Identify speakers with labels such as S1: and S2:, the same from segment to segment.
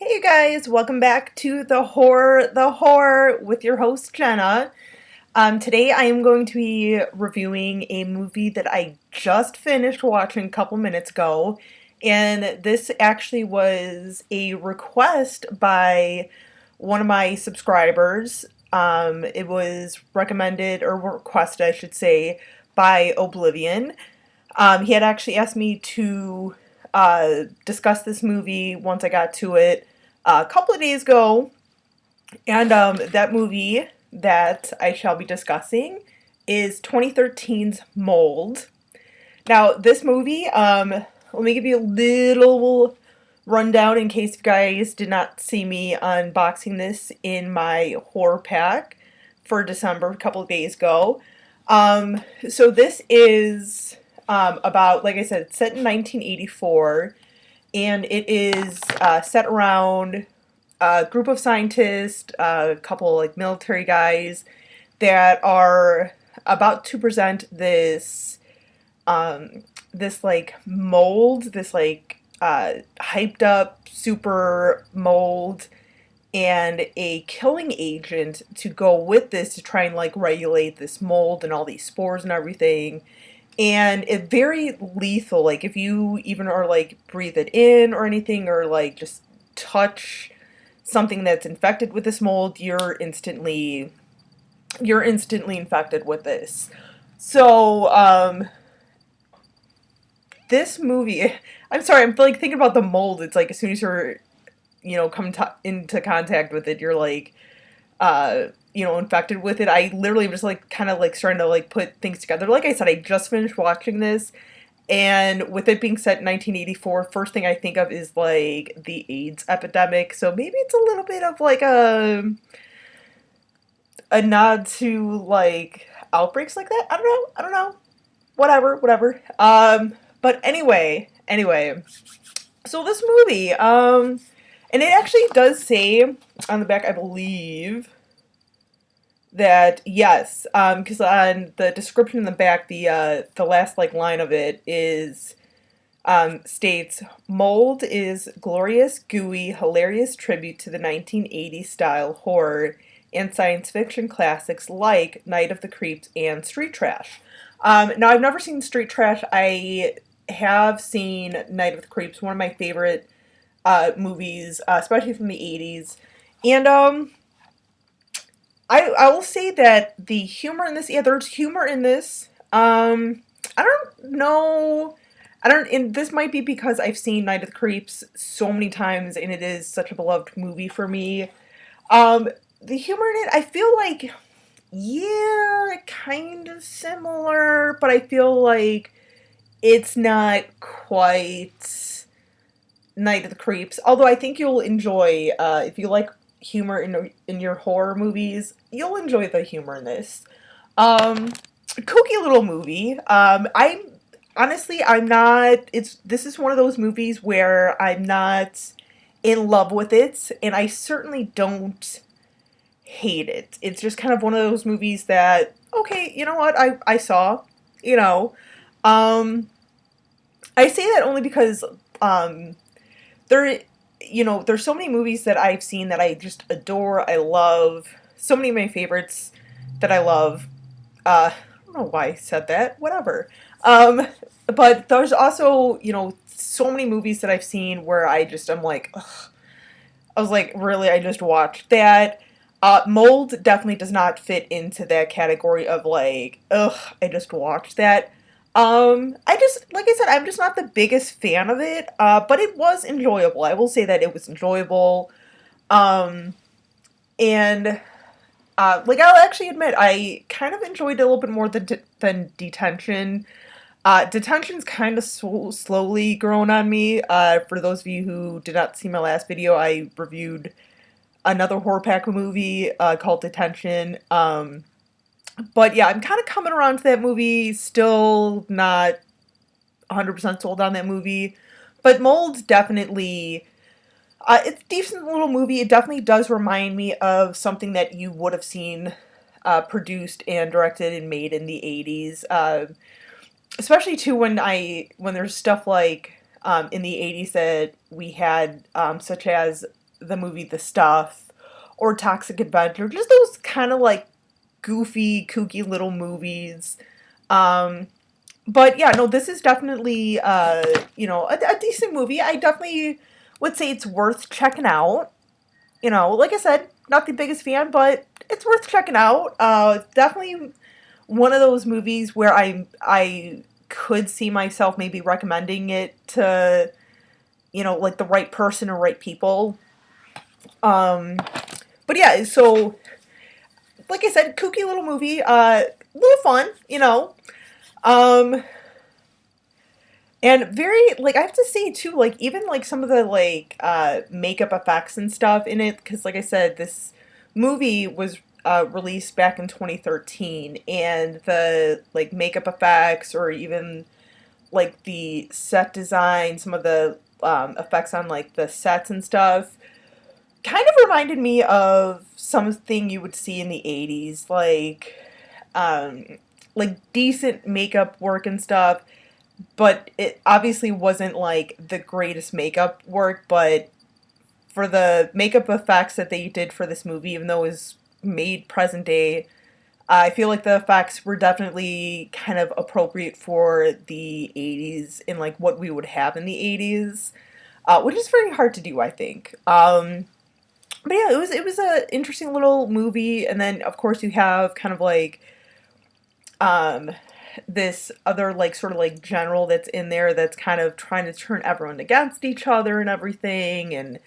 S1: Hey you guys, welcome back to the horror with your host Jenna. Today I am going to be reviewing a movie that I just finished watching a couple minutes ago, and this actually was a request by one of my subscribers. It was recommended or requested, I should say, by Oblivion. He had actually asked me to discuss this movie once I got to it a couple of days ago, and that movie that I shall be discussing is 2013's Mold. Now, this movie, let me give you a little rundown in case you guys did not see me unboxing this in my horror pack for December a couple of days ago. So this is about, like I said, it's set in 1984, and it is set around a group of scientists, a couple like military guys that are about to present this like mold, this like hyped up super mold and a killing agent to go with this to try and like regulate this mold and all these spores and everything. And it's very lethal. Like if you even are like breathe it in or anything, or like just touch something that's infected with this mold, you're instantly infected with this. So this movie, I'm sorry, I'm like thinking about the mold. It's like as soon as you're come into contact with it, you're like infected with it. I literally was like kind of like starting to like put things together. Like I said, I just finished watching this, and with it being set in 1984, first thing I think of is like the AIDS epidemic. So maybe it's a little bit of like a nod to like outbreaks like that. I don't know. Whatever. But anyway. So this movie, and it actually does say on the back, I believe, that yes, because on the description in the back, the last like line of it is states Mold is glorious, gooey, hilarious tribute to the 1980s style horror and science fiction classics like Night of the Creeps and Street Trash. Now I've never seen Street Trash. I have seen Night of the Creeps, one of my favorite movies, especially from the 80s. And I will say that the humor in this, yeah, there's humor in this. I don't know. And this might be because I've seen Night of the Creeps so many times and it is such a beloved movie for me. Um, the humor in it, I feel like, yeah, kind of similar, but I feel like it's not quite Night of the Creeps. Although I think you'll enjoy, if you like humor in your horror movies, you'll enjoy the humor in this. Um, Kooky little movie. I'm not. This is one of those movies where I'm not in love with it, and I certainly don't hate it. It's just kind of one of those movies that, okay, you know what, I saw, you know. Um, I say that only because um, there, there's so many movies that I've seen that I just adore, I love. So many of my favorites that I love. I don't know why I said that. Whatever. Um, but there's also, so many movies that I've seen where I'm like, ugh. I was like, really, I just watched that. Mold definitely does not fit into that category of like, ugh, I just watched that. Like I said, I'm just not the biggest fan of it, but it was enjoyable. I will say that it was enjoyable. Um, and like I'll actually admit, I kind of enjoyed it a little bit more than Detention. Detention's kind of slowly grown on me. For those of you who did not see my last video, I reviewed another horror pack movie called Detention. But yeah, I'm kind of coming around to that movie. Still not 100% sold on that movie. But Mold's definitely. It's a decent little movie. It definitely does remind me of something that you would have seen produced and directed and made in the 80s. Especially too when there's stuff like in the 80s that we had, such as the movie The Stuff or Toxic Avenger, just those kind of like goofy, kooky little movies. Um, but yeah, no, this is definitely a decent movie. I definitely would say it's worth checking out. Like I said, not the biggest fan, but it's worth checking out. Definitely one of those movies where I could see myself maybe recommending it to, like the right person or right people. Um, but yeah, so like I said, kooky little movie, little fun. Um, and very, like, I have to say too, like, even like some of the like makeup effects and stuff in it, because like I said, this movie was released back in 2013, and the like makeup effects or even like the set design, some of the effects on like the sets and stuff, kind of reminded me of something you would see in the 80s, um, like decent makeup work and stuff, but it obviously wasn't like the greatest makeup work, but for the makeup effects that they did for this movie, even though it was made present day, I feel like the effects were definitely kind of appropriate for the 80s and like what we would have in the 80s, which is very hard to do, I think. But yeah, it was a interesting little movie, and then of course you have kind of like um, this other like sort of like general that's in there that's kind of trying to turn everyone against each other and everything, and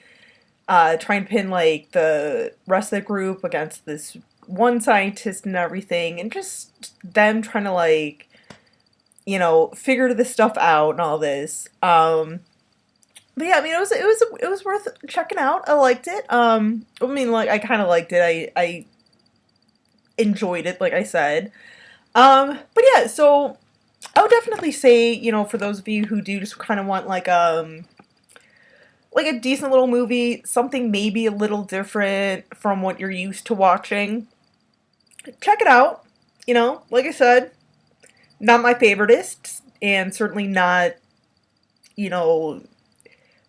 S1: trying to pin like the rest of the group against this one scientist and everything, and just them trying to like figure this stuff out and all this. But yeah, I mean it was worth checking out. I liked it. I mean, like, I kind of liked it. I enjoyed it, like I said. But yeah, so I would definitely say, for those of you who do just kind of want like a decent little movie, something maybe a little different from what you're used to watching, check it out. Like I said, not my favoritist, and certainly not, you know,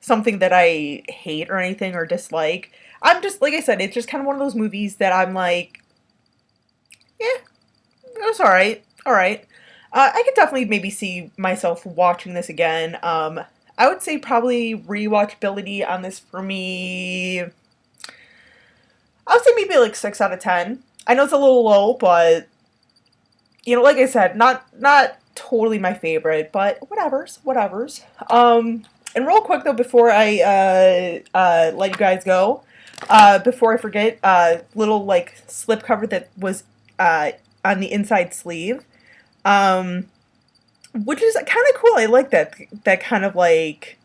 S1: something that I hate or anything or dislike. I'm just, like I said, it's just kind of one of those movies that I'm like, yeah, it was alright. Alright. I could definitely maybe see myself watching this again. I would say probably rewatchability on this for me, I would say maybe like 6 out of 10. I know it's a little low, but like I said, not totally my favorite, but whatevers. And real quick though, before I let you guys go, before I forget, little like slip cover that was on the inside sleeve, um, which is kind of cool. I like that kind of like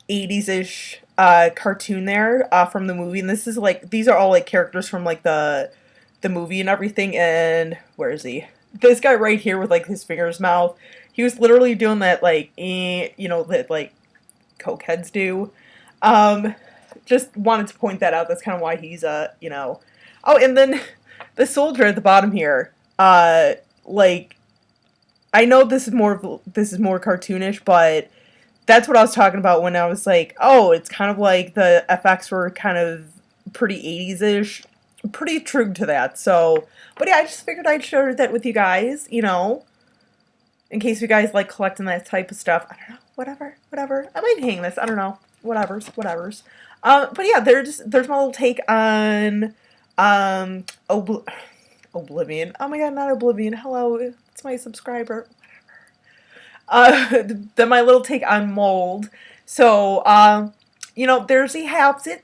S1: 80s-ish cartoon there from the movie. And this is like, these are all like characters from like the movie and everything. And where is he? This guy right here with like his finger in his mouth. He was literally doing that like that like cokeheads do. Just wanted to point that out. That's kind of why he's Oh, and then the soldier at the bottom here. Like, I know this is more cartoonish, but that's what I was talking about when I was like, oh, it's kind of like the FX were kind of pretty 80s-ish, pretty true to that. So, but yeah, I just figured I'd share that with you guys, in case you guys like collecting that type of stuff. I don't know, whatever. I might hang this. I don't know, whatevers. But yeah, there's my little take on Oblivion. Oh my god, not Oblivion. Hello, it's my subscriber. Then my little take on Mold. So, there's he has it.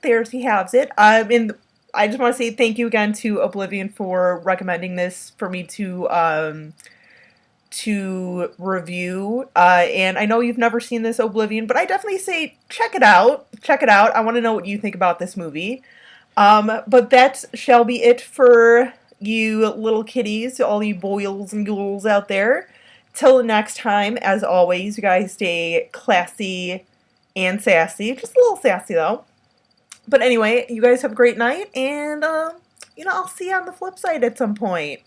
S1: And I just want to say thank you again to Oblivion for recommending this for me to review. And I know you've never seen this Oblivion, but I definitely say check it out. I want to know what you think about this movie. But that shall be it for you little kitties, all you boils and ghouls out there. Till next time, as always, you guys stay classy and sassy. Just a little sassy, though. But anyway, you guys have a great night, and, I'll see you on the flip side at some point.